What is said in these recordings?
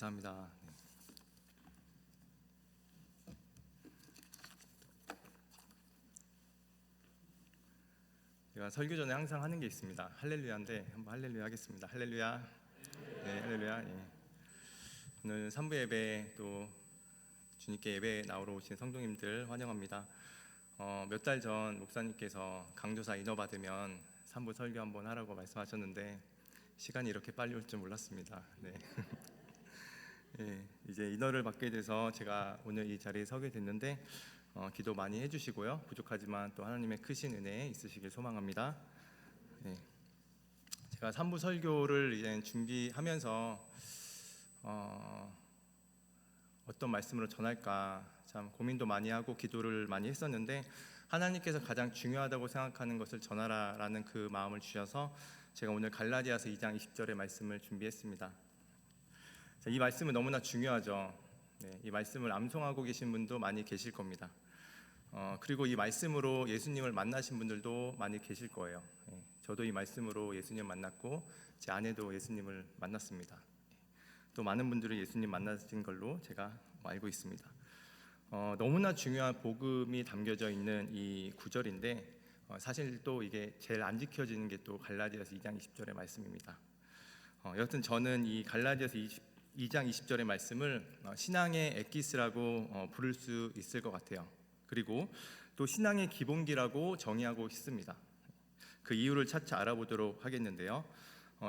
감사합니다. 제가 설교 전에 항상 하는 게 있습니다. 할렐루야인데 한번 할렐루야 하겠습니다. 할렐루야. 네, 할렐루야. 예. 오늘 3부 예배 또 주님께 예배 나오러 오신 성도님들 환영합니다. 몇 달 전 목사님께서 강조사 인어 받으면 3부 설교 한번 하라고 말씀하셨는데 시간이 이렇게 빨리 올 줄 몰랐습니다. 네. 예, 이제 인어를 받게 돼서 제가 오늘 이 자리에 서게 됐는데 기도 많이 해주시고요. 부족하지만 또 하나님의 크신 은혜 있으시길 소망합니다. 네. 제가 3부 설교를 이제 준비하면서 어떤 말씀으로 전할까 참 고민도 많이 하고 기도를 많이 했었는데 하나님께서 가장 중요하다고 생각하는 것을 전하라라는 그 마음을 주셔서 제가 오늘 갈라디아서 2장 20절의 말씀을 준비했습니다. 이 말씀은 너무나 중요하죠. 네, 이 말씀을 암송하고 계신 분도 많이 계실 겁니다. 그리고 이 말씀으로 예수님을 만나신 분들도 많이 계실 거예요. 저도 이 말씀으로 예수님을 만났고 제 아내도 예수님을 만났습니다. 또 많은 분들이 예수님 만나신 걸로 제가 알고 있습니다. 너무나 중요한 복음이 담겨져 있는 이 구절인데 사실 또 이게 제일 안 지켜지는 게 또 갈라디아서 2장 20절의 말씀입니다. 여튼 저는 이 갈라디아서 2장 20절의 말씀을 신앙의 엑기스라고 부를 수 있을 것 같아요. 그리고 또 신앙의 기본기라고 정의하고 있습니다. 그 이유를 차차 알아보도록 하겠는데요.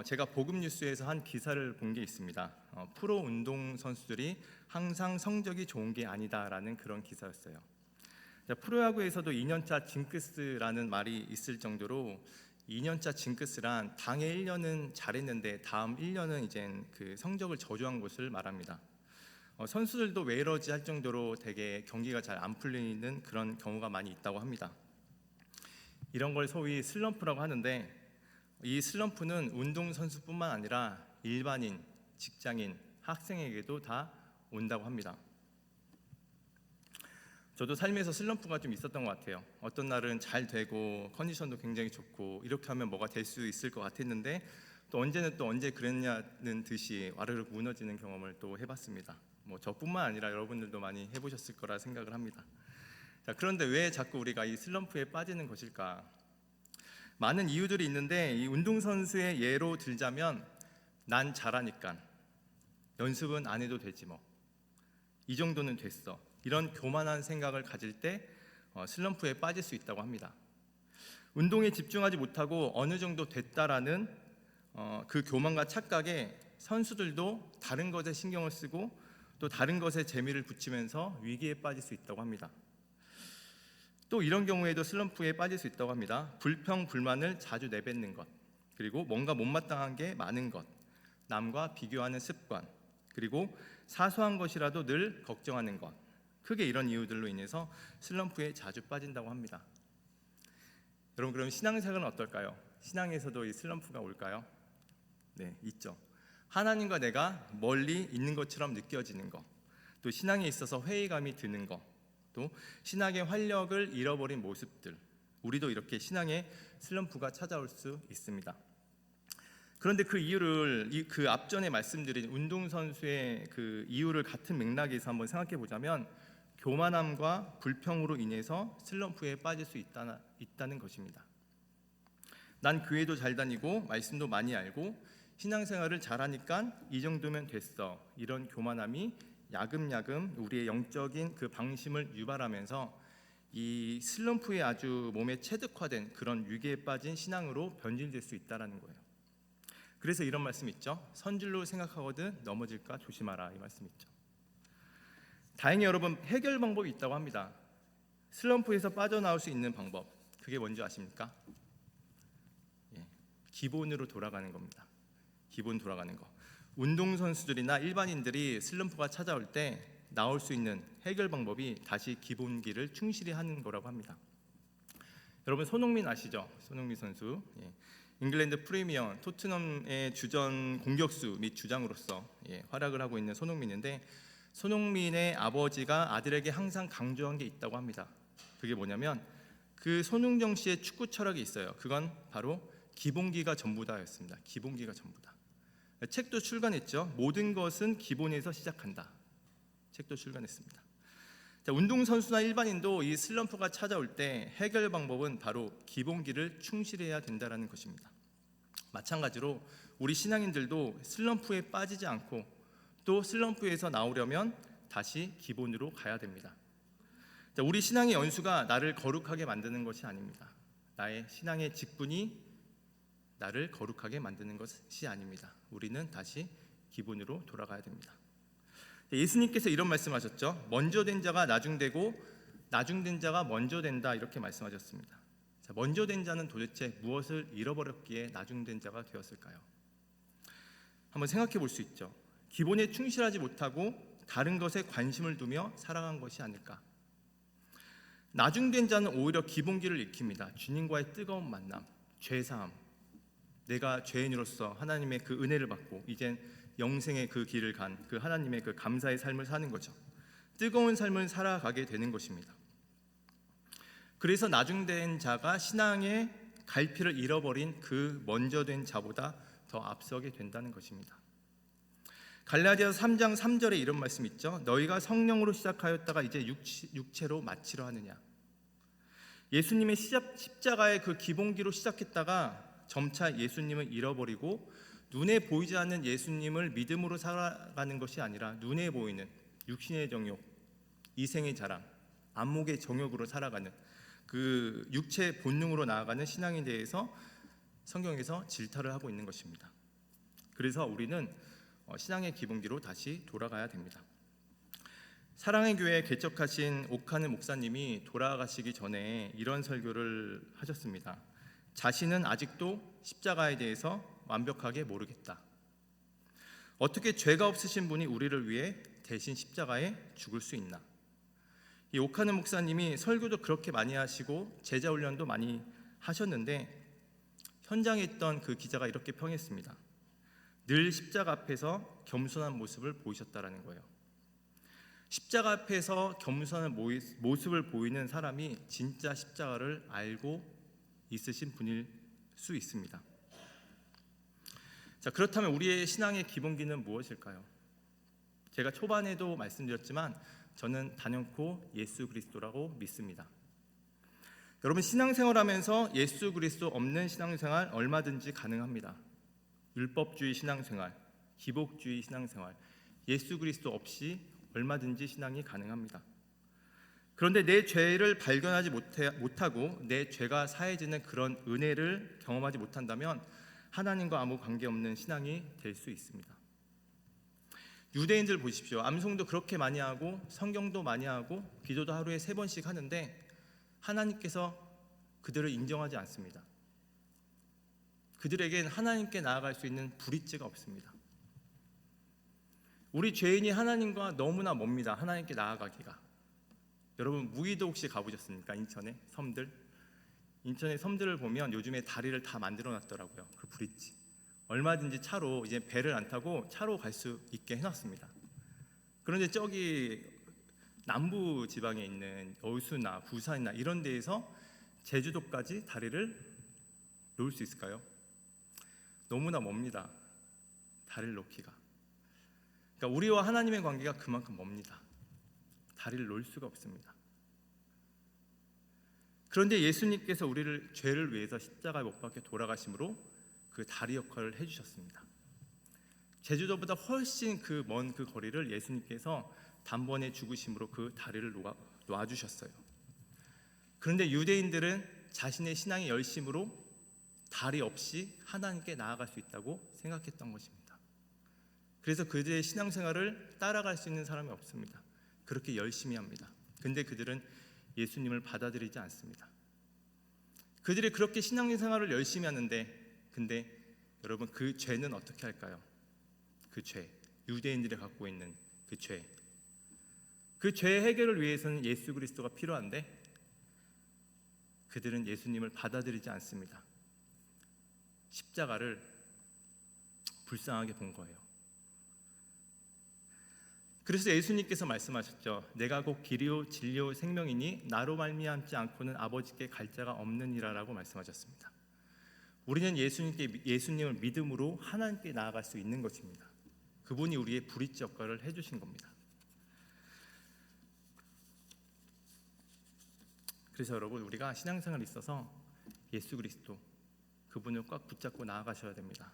제가 복음뉴스에서 한 기사를 본 게 있습니다. 프로 운동 선수들이 항상 성적이 좋은 게 아니다라는 그런 기사였어요. 프로야구에서도 2년차 징크스라는 말이 있을 정도로 2년차 징크스란 당해 1년은 잘했는데 다음 1년은 이제 그 성적을 저조한 것을 말합니다. 선수들도 왜 이러지 할 정도로 되게 경기가 잘 안 풀리는 그런 경우가 많이 있다고 합니다. 이런 걸 소위 슬럼프라고 하는데 이 슬럼프는 운동선수뿐만 아니라 일반인, 직장인, 학생에게도 다 온다고 합니다. 저도 삶에서 슬럼프가 좀 있었던 것 같아요. 어떤 날은 잘 되고 컨디션도 굉장히 좋고 이렇게 하면 뭐가 될 수 있을 것 같았는데 또 언제는 또 언제 그랬냐는 듯이 와르르 무너지는 경험을 또 해봤습니다. 저뿐만 아니라 여러분들도 많이 해보셨을 거라 생각을 합니다. 자, 그런데 왜 자꾸 우리가 이 슬럼프에 빠지는 것일까? 많은 이유들이 있는데 이 운동선수의 예로 들자면 난 잘하니까 연습은 안 해도 되지 뭐 이 정도는 됐어 이런 교만한 생각을 가질 때 슬럼프에 빠질 수 있다고 합니다. 운동에 집중하지 못하고 어느 정도 됐다라는 그 교만과 착각에 선수들도 다른 것에 신경을 쓰고 또 다른 것에 재미를 붙이면서 위기에 빠질 수 있다고 합니다. 또 이런 경우에도 슬럼프에 빠질 수 있다고 합니다. 불평, 불만을 자주 내뱉는 것, 그리고 뭔가 못마땅한 게 많은 것, 남과 비교하는 습관, 그리고 사소한 것이라도 늘 걱정하는 것, 크게 이런 이유들로 인해서 슬럼프에 자주 빠진다고 합니다. 여러분, 그럼 신앙생활은 어떨까요? 신앙에서도 이 슬럼프가 올까요? 네, 있죠. 하나님과 내가 멀리 있는 것처럼 느껴지는 것, 또 신앙에 있어서 회의감이 드는 것, 또 신앙의 활력을 잃어버린 모습들, 우리도 이렇게 신앙의 슬럼프가 찾아올 수 있습니다. 그런데 그 이유를 그 앞전에 말씀드린 운동선수의 그 이유를 같은 맥락에서 한번 생각해 보자면 교만함과 불평으로 인해서 슬럼프에 빠질 수 있다는 것입니다. 난 교회도 잘 다니고 말씀도 많이 알고 신앙생활을 잘하니까 이 정도면 됐어, 이런 교만함이 야금야금 우리의 영적인 그 방심을 유발하면서 이 슬럼프에 아주 몸에 체득화된 그런 위기에 빠진 신앙으로 변질될 수 있다는 거예요. 그래서 이런 말씀 있죠. 선줄로 생각하거든 넘어질까 조심하라, 이 말씀 있죠. 다행히 여러분, 해결 방법이 있다고 합니다. 슬럼프에서 빠져나올 수 있는 방법, 그게 뭔지 아십니까? 기본으로 돌아가는 겁니다. 기본 돌아가는 거. 운동선수들이나 일반인들이 슬럼프가 찾아올 때 나올 수 있는 해결 방법이 다시 기본기를 충실히 하는 거라고 합니다. 여러분, 손흥민 아시죠? 손흥민 선수. 잉글랜드 프리미어 토트넘의 주전 공격수 및 주장으로서 활약을 하고 있는 손흥민인데, 손흥민의 아버지가 아들에게 항상 강조한 게 있다고 합니다. 그게 뭐냐면 그 손흥정 씨의 축구 철학이 있어요. 그건 바로 기본기가 전부다였습니다. 기본기가 전부다. 책도 출간했죠. 모든 것은 기본에서 시작한다. 책도 출간했습니다. 자, 운동선수나 일반인도 이 슬럼프가 찾아올 때 해결 방법은 바로 기본기를 충실해야 된다는 것입니다. 마찬가지로 우리 신앙인들도 슬럼프에 빠지지 않고 또 슬럼프에서 나오려면 다시 기본으로 가야 됩니다. 자, 우리 신앙의 연수가 나를 거룩하게 만드는 것이 아닙니다. 나의 신앙의 직분이 나를 거룩하게 만드는 것이 아닙니다. 우리는 다시 기본으로 돌아가야 됩니다. 예수님께서 이런 말씀하셨죠. 먼저 된 자가 나중되고 나중된 자가 먼저 된다, 이렇게 말씀하셨습니다. 자, 먼저 된 자는 도대체 무엇을 잃어버렸기에 나중된 자가 되었을까요? 한번 생각해 볼 수 있죠. 기본에 충실하지 못하고 다른 것에 관심을 두며 살아간 것이 아닐까. 나중된 자는 오히려 기본기를 익힙니다. 주님과의 뜨거운 만남, 죄사함, 내가 죄인으로서 하나님의 그 은혜를 받고 이젠 영생의 그 길을 간 그 하나님의 그 감사의 삶을 사는 거죠. 뜨거운 삶을 살아가게 되는 것입니다. 그래서 나중된 자가 신앙의 갈피를 잃어버린 그 먼저 된 자보다 더 앞서게 된다는 것입니다. 갈라디아서 3장 3절에 이런 말씀 있죠. 너희가 성령으로 시작하였다가 이제 육체로 마치려 하느냐. 예수님의 십자가의 그 기본기로 시작했다가 점차 예수님을 잃어버리고 눈에 보이지 않는 예수님을 믿음으로 살아가는 것이 아니라 눈에 보이는 육신의 정욕, 이생의 자랑, 안목의 정욕으로 살아가는 그 육체 본능으로 나아가는 신앙에 대해서 성경에서 질타를 하고 있는 것입니다. 그래서 우리는 신앙의 기본기로 다시 돌아가야 됩니다. 사랑의 교회 개척하신 오카느 목사님이 돌아가시기 전에 이런 설교를 하셨습니다. 자신은 아직도 십자가에 대해서 완벽하게 모르겠다. 어떻게 죄가 없으신 분이 우리를 위해 대신 십자가에 죽을 수 있나? 이 오카느 목사님이 설교도 그렇게 많이 하시고 제자 훈련도 많이 하셨는데 현장에 있던 그 기자가 이렇게 평했습니다. 늘 십자가 앞에서 겸손한 모습을 보이셨다라는 거예요. 십자가 앞에서 겸손한 모습을 보이는 사람이 진짜 십자가를 알고 있으신 분일 수 있습니다. 자, 그렇다면 우리의 신앙의 기본기는 무엇일까요? 제가 초반에도 말씀드렸지만 저는 단연코 예수 그리스도라고 믿습니다. 여러분, 신앙생활하면서 예수 그리스도 없는 신앙생활 얼마든지 가능합니다. 율법주의 신앙생활, 기복주의 신앙생활, 예수 그리스도 없이 얼마든지 신앙이 가능합니다. 그런데 내 죄를 발견하지 못하고 내 죄가 사해지는 그런 은혜를 경험하지 못한다면 하나님과 아무 관계없는 신앙이 될 수 있습니다. 유대인들 보십시오. 암송도 그렇게 많이 하고 성경도 많이 하고 기도도 하루에 3번씩 하는데 하나님께서 그들을 인정하지 않습니다. 그들에겐 하나님께 나아갈 수 있는 브릿지가 없습니다. 우리 죄인이 하나님과 너무나 멉니다. 하나님께 나아가기가. 여러분, 무의도 혹시 가보셨습니까? 인천의 섬들. 인천의 섬들을 보면 요즘에 다리를 다 만들어 놨더라고요. 그 브릿지. 얼마든지 차로, 이제 배를 안 타고 차로 갈 수 있게 해놨습니다. 그런데 저기 남부 지방에 있는 여수나 부산이나 이런 데에서 제주도까지 다리를 놓을 수 있을까요? 너무나 멉니다. 다리를 놓기가. 그러니까 우리와 하나님의 관계가 그만큼 멉니다. 다리를 놓을 수가 없습니다. 그런데 예수님께서 우리를 죄를 위해서 십자가에 못 박혀 돌아가심으로 그 다리 역할을 해주셨습니다. 제주도보다 훨씬 그 먼 그 거리를 예수님께서 단번에 죽으심으로 그 다리를 놔주셨어요. 그런데 유대인들은 자신의 신앙의 열심으로 다리 없이 하나님께 나아갈 수 있다고 생각했던 것입니다. 그래서 그들의 신앙생활을 따라갈 수 있는 사람이 없습니다. 그렇게 열심히 합니다. 근데 그들은 예수님을 받아들이지 않습니다. 그들이 그렇게 신앙생활을 열심히 하는데 근데 여러분, 그 죄는 어떻게 할까요? 그 죄, 유대인들이 갖고 있는 그 죄, 그 죄 해결을 위해서는 예수 그리스도가 필요한데 그들은 예수님을 받아들이지 않습니다. 십자가를 불쌍하게 본 거예요. 그래서 예수님께서 말씀하셨죠. 내가 곧 길이요 진리요 생명이니 나로 말미암지 않고는 아버지께 갈 자가 없느니라라고 말씀하셨습니다. 우리는 예수님을 믿음으로 하나님께 나아갈 수 있는 것입니다. 그분이 우리의 브릿지 역할을 해주신 겁니다. 그래서 여러분, 우리가 신앙생활에 있어서 예수 그리스도 그분을 꽉 붙잡고 나아가셔야 됩니다.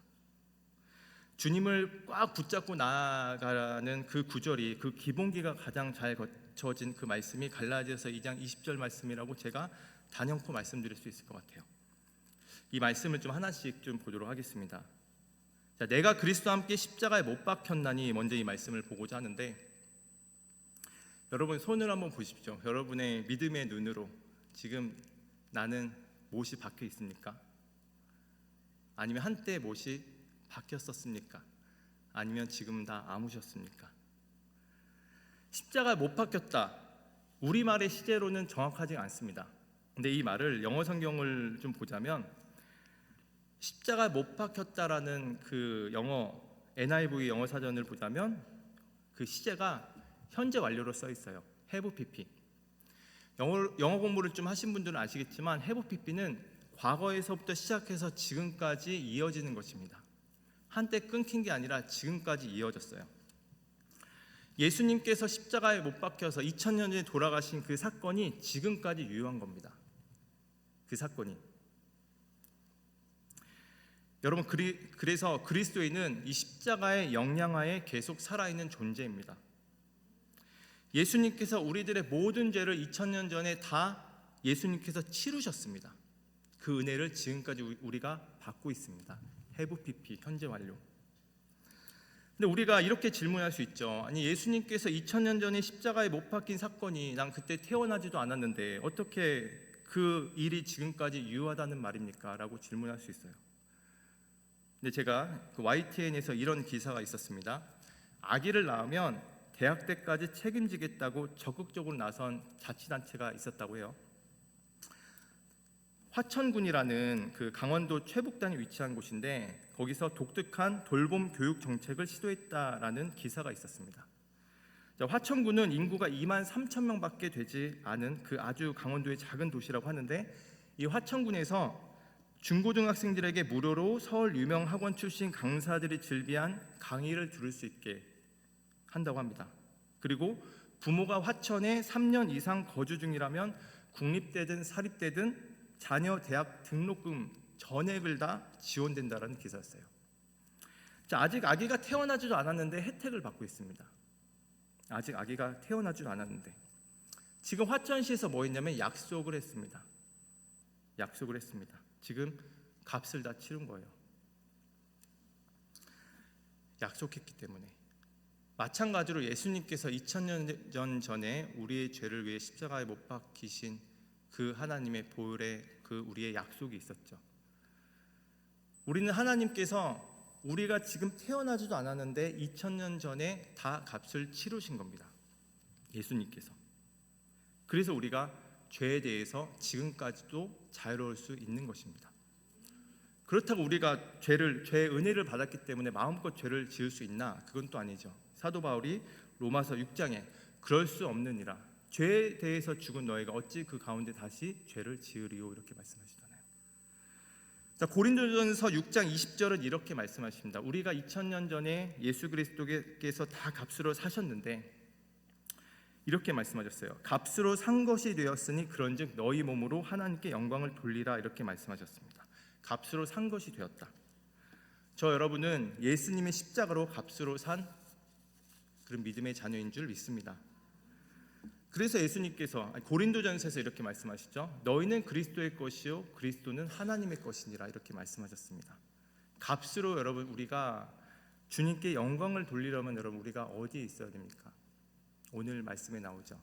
주님을 꽉 붙잡고 나아가는 그 구절이, 그 기본기가 가장 잘 거쳐진 그 말씀이 갈라디아서 2장 20절 말씀이라고 제가 단연코 말씀드릴 수 있을 것 같아요. 이 말씀을 좀 하나씩 좀 보도록 하겠습니다. 자, 내가 그리스도와 함께 십자가에 못 박혔나니, 먼저 이 말씀을 보고자 하는데, 여러분 손을 한번 보십시오. 여러분의 믿음의 눈으로 지금 나는 못이 박혀 있습니까? 아니면 한때 못이 박혔었습니까? 아니면 지금 다 아무셨습니까? 십자가에 못 박혔다, 우리말의 시제로는 정확하지 않습니다. 근데 이 말을 영어 성경을 좀 보자면, 십자가에 못 박혔다라는 그 영어 NIV 영어 사전을 보자면 그 시제가 현재 완료로 써 있어요. have pp. 영어 공부를 좀 하신 분들은 아시겠지만 have pp는 과거에서부터 시작해서 지금까지 이어지는 것입니다. 한때 끊긴 게 아니라 지금까지 이어졌어요. 예수님께서 십자가에 못 박혀서 2000년 전에 돌아가신 그 사건이 지금까지 유효한 겁니다. 그 사건이. 여러분, 그래서 그리스도인은 이 십자가의 영향하에 계속 살아있는 존재입니다. 예수님께서 우리들의 모든 죄를 2000년 전에 다 예수님께서 치르셨습니다. 그 은혜를 지금까지 우리가 받고 있습니다. have pp, 현재 완료. 근데 우리가 이렇게 질문할 수 있죠. 아니, 예수님께서 2000년 전에 십자가에 못 박힌 사건이, 난 그때 태어나지도 않았는데 어떻게 그 일이 지금까지 유효하다는 말입니까? 라고 질문할 수 있어요. 근데 제가 그 YTN에서 이런 기사가 있었습니다. 아기를 낳으면 대학 때까지 책임지겠다고 적극적으로 나선 자치단체가 있었다고 해요. 화천군이라는 그 강원도 최북단에 위치한 곳인데, 거기서 독특한 돌봄 교육 정책을 시도했다라는 기사가 있었습니다. 화천군은 인구가 2만 3천 명밖에 되지 않은 그 아주 강원도의 작은 도시라고 하는데, 이 화천군에서 중고등학생들에게 무료로 서울 유명 학원 출신 강사들이 즐비한 강의를 들을 수 있게 한다고 합니다. 그리고 부모가 화천에 3년 이상 거주 중이라면 국립대든 사립대든 자녀 대학 등록금 전액을 다 지원된다라는 기사였어요. 자, 아직 아기가 태어나지도 않았는데 혜택을 받고 있습니다. 아직 아기가 태어나지도 않았는데 지금 화천시에서 뭐 했냐면 약속을 했습니다. 지금 값을 다 치른 거예요. 약속했기 때문에. 마찬가지로 예수님께서 2000년 전에 우리의 죄를 위해 십자가에 못 박히신 그 하나님의 보혈에 그 우리의 약속이 있었죠. 우리는 하나님께서 우리가 지금 태어나지도 않았는데 2000년 전에 다 값을 치르신 겁니다. 예수님께서. 그래서 우리가 죄에 대해서 지금까지도 자유로울 수 있는 것입니다. 그렇다고 우리가 죄의 은혜를 받았기 때문에 마음껏 죄를 지을 수 있나? 그건 또 아니죠. 사도 바울이 로마서 6장에 그럴 수 없느니라, 죄에 대해서 죽은 너희가 어찌 그 가운데 다시 죄를 지으리요, 이렇게 말씀하시잖아요. 자, 고린도전서 6장 20절은 이렇게 말씀하십니다. 우리가 2000년 전에 예수 그리스도께서 다 값으로 사셨는데 이렇게 말씀하셨어요. 값으로 산 것이 되었으니 그런즉 너희 몸으로 하나님께 영광을 돌리라, 이렇게 말씀하셨습니다. 값으로 산 것이 되었다. 저 여러분은 예수님의 십자가로 값으로 산 그런 믿음의 자녀인 줄 믿습니다. 그래서 예수님께서 고린도전서에서 이렇게 말씀하시죠. 너희는 그리스도의 것이요 그리스도는 하나님의 것이니라, 이렇게 말씀하셨습니다. 값으로 여러분 우리가 주님께 영광을 돌리려면 여러분 우리가 어디에 있어야 됩니까? 오늘 말씀에 나오죠.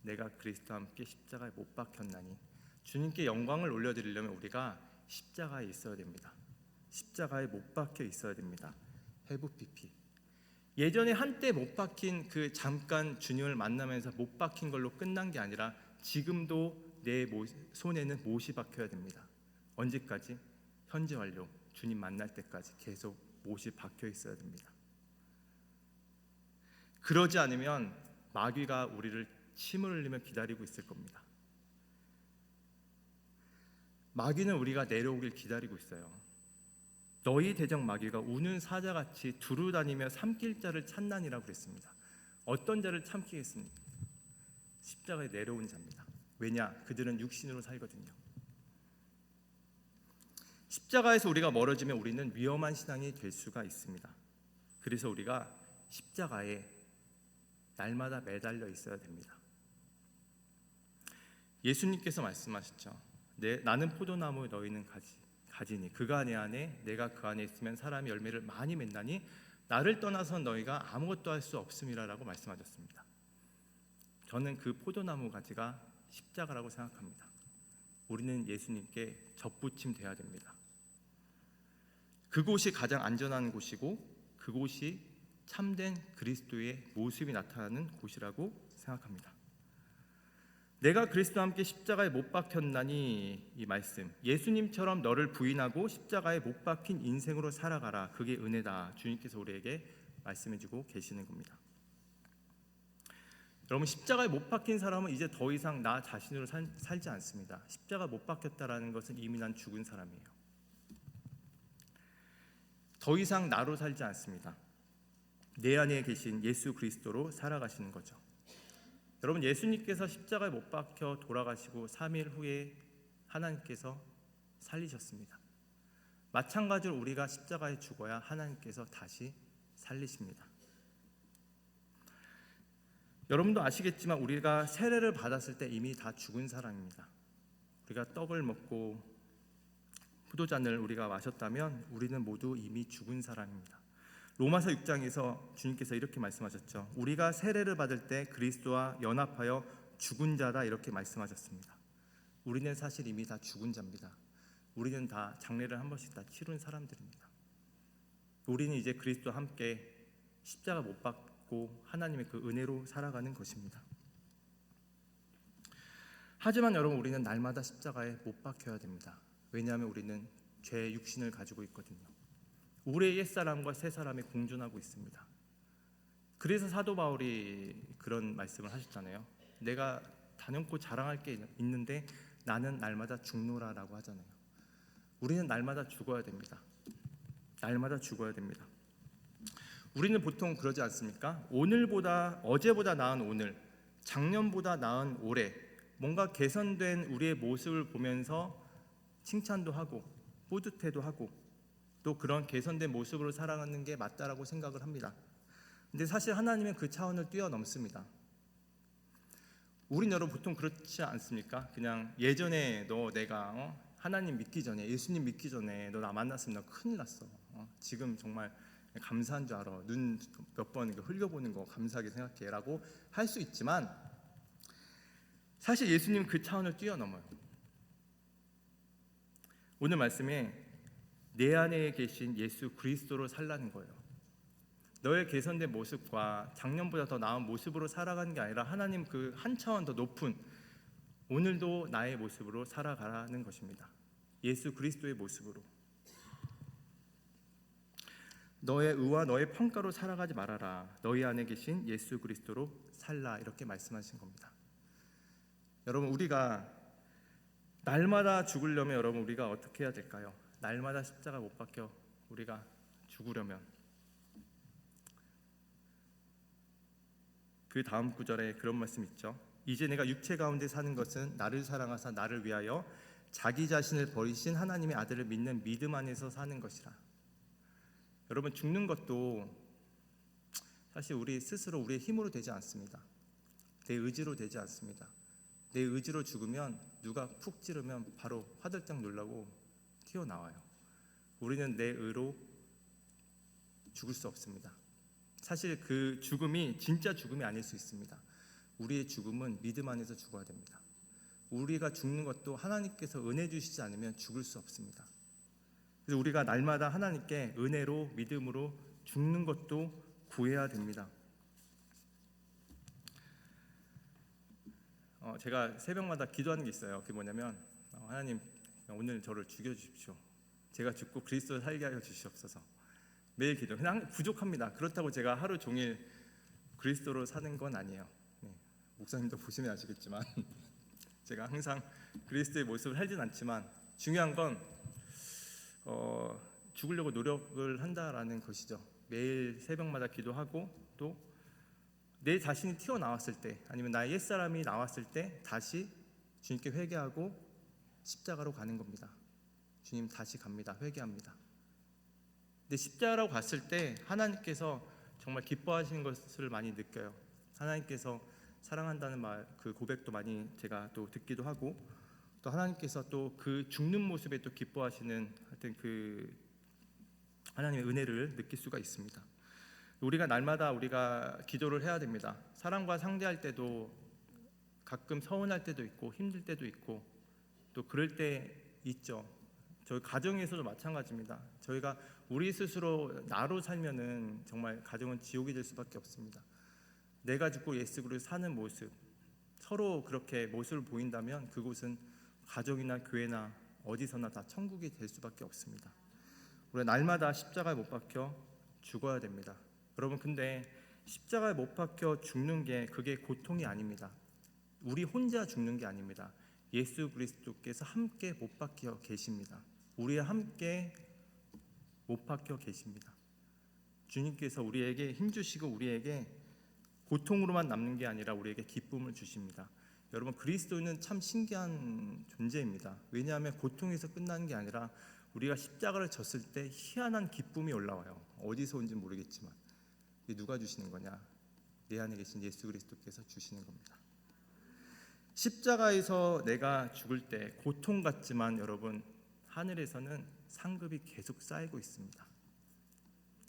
내가 그리스도와 함께 십자가에 못 박혔나니. 주님께 영광을 올려드리려면 우리가 십자가에 있어야 됩니다. 십자가에 못 박혀 있어야 됩니다. have pp. 예전에 한때 못 박힌 그 잠깐 주님을 만나면서 못 박힌 걸로 끝난 게 아니라 지금도 내 손에는 못이 박혀야 됩니다. 언제까지? 현재 완료. 주님 만날 때까지 계속 못이 박혀 있어야 됩니다. 그러지 않으면 마귀가 우리를 침을 흘리며 기다리고 있을 겁니다. 마귀는 우리가 내려오길 기다리고 있어요. 너희 대적 마귀가 우는 사자같이 두루 다니며 삼킬 자를 찾나니라고 그랬습니다. 어떤 자를 참기겠습니까? 십자가에 내려온 자입니다. 왜냐? 그들은 육신으로 살거든요. 십자가에서 우리가 멀어지면 우리는 위험한 신앙이 될 수가 있습니다. 그래서 우리가 십자가에 날마다 매달려 있어야 됩니다. 예수님께서 말씀하셨죠. 나는 포도나무, 너희는 가지니 그가 내 안에 내가 그 안에 있으면 사람이 열매를 많이 맺나니 나를 떠나서 너희가 아무것도 할 수 없음이라라고 말씀하셨습니다. 저는 그 포도나무 가지가 십자가라고 생각합니다. 우리는 예수님께 접붙임 돼야 됩니다. 그곳이 가장 안전한 곳이고 그곳이 참된 그리스도의 모습이 나타나는 곳이라고 생각합니다. 내가 그리스도와 함께 십자가에 못 박혔나니, 이 말씀, 예수님처럼 너를 부인하고 십자가에 못 박힌 인생으로 살아가라. 그게 은혜다. 주님께서 우리에게 말씀해주고 계시는 겁니다. 여러분, 십자가에 못 박힌 사람은 이제 더 이상 나 자신으로 살지 않습니다. 십자가 못 박혔다라는 것은 이미 난 죽은 사람이에요. 더 이상 나로 살지 않습니다. 내 안에 계신 예수 그리스도로 살아가시는 거죠. 여러분, 예수님께서 십자가에 못 박혀 돌아가시고 3일 후에 하나님께서 살리셨습니다. 마찬가지로 우리가 십자가에 죽어야 하나님께서 다시 살리십니다. 여러분도 아시겠지만 우리가 세례를 받았을 때 이미 다 죽은 사람입니다. 우리가 떡을 먹고 포도잔을 우리가 마셨다면 우리는 모두 이미 죽은 사람입니다. 로마서 6장에서 주님께서 이렇게 말씀하셨죠. 우리가 세례를 받을 때 그리스도와 연합하여 죽은 자다, 이렇게 말씀하셨습니다. 우리는 사실 이미 다 죽은 자입니다. 우리는 다 장례를 한 번씩 다 치른 사람들입니다. 우리는 이제 그리스도와 함께 십자가 못 박고 하나님의 그 은혜로 살아가는 것입니다. 하지만 여러분, 우리는 날마다 십자가에 못 박혀야 됩니다. 왜냐하면 우리는 죄의 육신을 가지고 있거든요. 우리의 옛사람과 새사람이 공존하고 있습니다. 그래서 사도 바울이 그런 말씀을 하셨잖아요. 내가 단연코 자랑할 게 있는데 나는 날마다 죽노라라고 하잖아요. 우리는 날마다 죽어야 됩니다. 날마다 죽어야 됩니다. 우리는 보통 그러지 않습니까? 오늘보다, 어제보다 나은 오늘, 작년보다 나은 올해, 뭔가 개선된 우리의 모습을 보면서 칭찬도 하고 뿌듯해도 하고 또 그런 개선된 모습으로 살아가는 게 맞다라고 생각을 합니다. 근데 사실 하나님은 그 차원을 뛰어넘습니다. 우린 여러분 보통 그렇지 않습니까? 그냥 예전에 내가 하나님 믿기 전에, 예수님 믿기 전에 너 나 만났으면 나 큰일 났어. 지금 정말 감사한 줄 알아. 눈 몇 번 흘려보는 거 감사하게 생각해라고 할 수 있지만 사실 예수님은 그 차원을 뛰어넘어요. 오늘 말씀에 내 안에 계신 예수 그리스도로 살라는 거예요. 너의 개선된 모습과 작년보다 더 나은 모습으로 살아가는 게 아니라 하나님 그 한 차원 더 높은 오늘도 나의 모습으로 살아가라는 것입니다. 예수 그리스도의 모습으로. 너의 의와 너의 평가로 살아가지 말아라. 너희 안에 계신 예수 그리스도로 살라, 이렇게 말씀하신 겁니다. 여러분, 우리가 날마다 죽으려면 여러분 우리가 어떻게 해야 될까요? 날마다 십자가 못 박혀 우리가 죽으려면 그 다음 구절에 그런 말씀 있죠. 이제 내가 육체 가운데 사는 것은 나를 사랑하사 나를 위하여 자기 자신을 버리신 하나님의 아들을 믿는 믿음 안에서 사는 것이라. 여러분, 죽는 것도 사실 우리 스스로 우리의 힘으로 되지 않습니다. 내 의지로 되지 않습니다. 내 의지로 죽으면 누가 푹 찌르면 바로 화들짝 놀라고 튀어나와요. 우리는 내 의로 죽을 수 없습니다. 사실 그 죽음이 진짜 죽음이 아닐 수 있습니다. 우리의 죽음은 믿음 안에서 죽어야 됩니다. 우리가 죽는 것도 하나님께서 은혜 주시지 않으면 죽을 수 없습니다. 그래서 우리가 날마다 하나님께 은혜로 믿음으로 죽는 것도 구해야 됩니다. 제가 새벽마다 기도하는 게 있어요. 그게 뭐냐면 하나님, 오늘 저를 죽여주십시오. 제가 죽고 그리스도를 살게 하여 주시옵소서. 매일 기도. 그냥 부족합니다. 그렇다고 제가 하루 종일 그리스도로 사는 건 아니에요. 목사님도 보시면 아시겠지만 제가 항상 그리스도의 모습을 살진 않지만 중요한 건 죽으려고 노력을 한다라는 것이죠. 매일 새벽마다 기도하고 또 내 자신이 튀어나왔을 때 아니면 나의 옛사람이 나왔을 때 다시 주님께 회개하고 십자가로 가는 겁니다. 주님 다시 갑니다. 회개합니다. 근데 십자가라고 갔을 때 하나님께서 정말 기뻐하시는 것을 많이 느껴요. 하나님께서 사랑한다는 말, 그 고백도 많이 제가 또 듣기도 하고, 또 하나님께서 또 그 죽는 모습에 또 기뻐하시는 하여튼 그 하나님의 은혜를 느낄 수가 있습니다. 우리가 날마다 우리가 기도를 해야 됩니다. 사람과 상대할 때도 가끔 서운할 때도 있고 힘들 때도 있고 또 그럴 때 있죠. 저희 가정에서도 마찬가지입니다. 저희가 우리 스스로 나로 살면은 정말 가정은 지옥이 될 수밖에 없습니다. 내가 죽고 예수 그리스도 사는 모습, 서로 그렇게 모습을 보인다면 그곳은 가정이나 교회나 어디서나 다 천국이 될 수밖에 없습니다. 우리가 날마다 십자가에 못 박혀 죽어야 됩니다. 여러분, 근데 십자가에 못 박혀 죽는 게 그게 고통이 아닙니다. 우리 혼자 죽는 게 아닙니다. 예수 그리스도께서 함께 못 박혀 계십니다. 우리와 함께 못 박혀 계십니다. 주님께서 우리에게 힘주시고 우리에게 고통으로만 남는 게 아니라 우리에게 기쁨을 주십니다. 여러분, 그리스도는 참 신기한 존재입니다. 왜냐하면 고통에서 끝나는 게 아니라 우리가 십자가를 졌을 때 희한한 기쁨이 올라와요. 어디서 온지 모르겠지만 이게 누가 주시는 거냐? 내 안에 계신 예수 그리스도께서 주시는 겁니다. 십자가에서 내가 죽을 때 고통 같지만 여러분, 하늘에서는 상급이 계속 쌓이고 있습니다.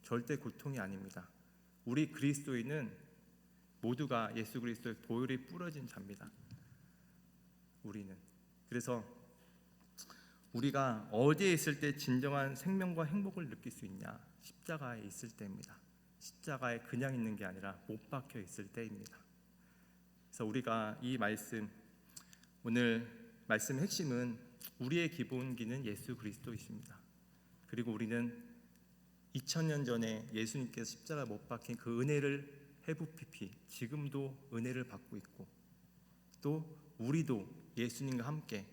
절대 고통이 아닙니다. 우리 그리스도인은 모두가 예수 그리스도의 보혈이 뿌려진 자입니다. 우리는 그래서 우리가 어디에 있을 때 진정한 생명과 행복을 느낄 수 있냐? 십자가에 있을 때입니다. 십자가에 그냥 있는 게 아니라 못 박혀 있을 때입니다. 그래서 우리가 이 말씀, 오늘 말씀의 핵심은 우리의 기본기는 예수 그리스도이십니다. 그리고 우리는 2000년 전에 예수님께서 십자가에 못 박힌 그 은혜를 해부피피 지금도 은혜를 받고 있고, 또 우리도 예수님과 함께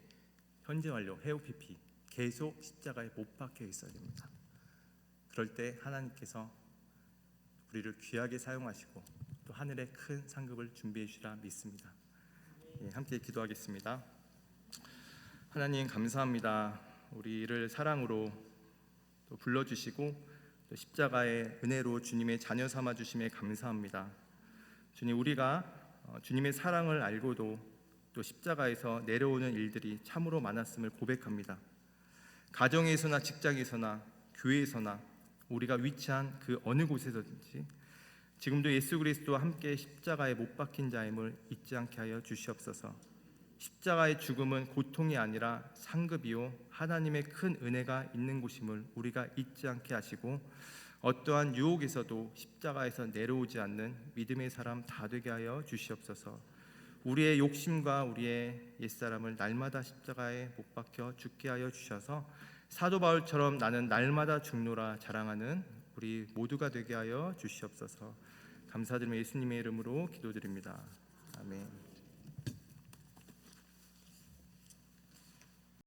현재 완료 해오피피 계속 십자가에 못 박혀 있어야 됩니다. 그럴 때 하나님께서 우리를 귀하게 사용하시고 또 하늘에 큰 상급을 준비해 주시라 믿습니다. 함께 기도하겠습니다. 하나님 감사합니다. 우리를 사랑으로 또 불러주시고 또 십자가의 은혜로 주님의 자녀 삼아 주심에 감사합니다. 주님, 우리가 주님의 사랑을 알고도 또 십자가에서 내려오는 일들이 참으로 많았음을 고백합니다. 가정에서나 직장에서나 교회에서나 우리가 위치한 그 어느 곳에서든지 지금도 예수 그리스도와 함께 십자가에 못 박힌 자임을 잊지 않게 하여 주시옵소서. 십자가의 죽음은 고통이 아니라 상급이요 하나님의 큰 은혜가 있는 곳임을 우리가 잊지 않게 하시고, 어떠한 유혹에서도 십자가에서 내려오지 않는 믿음의 사람 다 되게 하여 주시옵소서. 우리의 욕심과 우리의 옛사람을 날마다 십자가에 못 박혀 죽게 하여 주셔서 사도 바울처럼 나는 날마다 죽노라 자랑하는 우리 모두가 되게 하여 주시옵소서. 감사드리며 예수님의 이름으로 기도드립니다. 아멘.